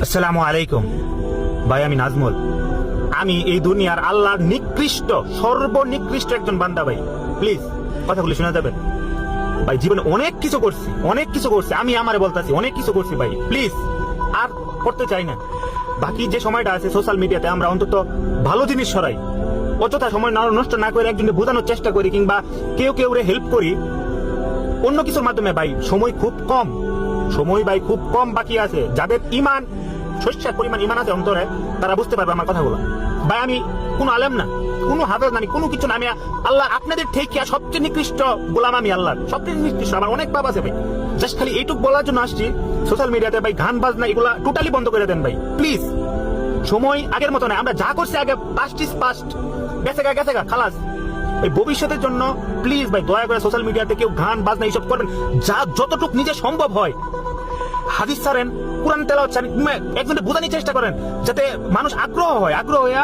আসসালামু আলাইকুম ভাই, আমি নাজমুল। আমি এই দুনিয়ার আল্লাহর নিকৃষ্ট, সর্বনিকৃষ্ট একজন বান্দা ভাই। প্লিজ কথাগুলো শুনে যাবেন ভাই। জীবনে অনেক কিছু করছি আমি আমারে বলতাছি, অনেক কিছু করছি ভাই। প্লিজ আর করতে চাই না। বাকি যে সময়টা আছে সোশ্যাল মিডিয়াতে আমরা অন্তত ভালো জিনিস ছড়াই, অযথা সময় নষ্ট না করে একজনকে বোঝানোর চেষ্টা করি কিংবা কেউ হেল্প করি অন্য কিছুর মাধ্যমে। ভাই সময় খুব কম বাকি আছে। যাদের ইমান, শস্যের পরিমাণ ইমান আছে অন্তরে, তারা বুঝতে পারবে আমার কথাগুলো। ভাই আমি কোনো আলেম না, কোনো হাফেজ না, আমি কোনো কিছু না। আমি আল্লাহ আপনাদের থেকে সবচেয়ে নিকৃষ্ট গোলাম। আমি আল্লাহর সবচেয়ে নিকৃষ্ট। আমার অনেক পাপ আছে ভাই। জাস্ট খালি এইটুক বলার জন্য আসছি সোশ্যাল মিডিয়াতে ভাই, গান বাজনা এগুলা টোটালি বন্ধ করে দেন ভাই প্লিজ। সময় আগের মতো নয়। আমরা যা করছি আগে পাস্ট ইজ পাস্ট, গেছে গা খালাস। এই ভবিষ্যতের জন্য প্লিজ ভাই দয়া করে সোশ্যাল মিডিয়াতে কেউ গান বাজনা এইসব করবেন। যা যতটুকু নিজে সম্ভব হয় হাদিস ছাড়েন, কোরআন তেলাওয়াত ছাড়েন, একজনকে বোঝানোর চেষ্টা করেন যাতে মানুষ আগ্রহ হয়।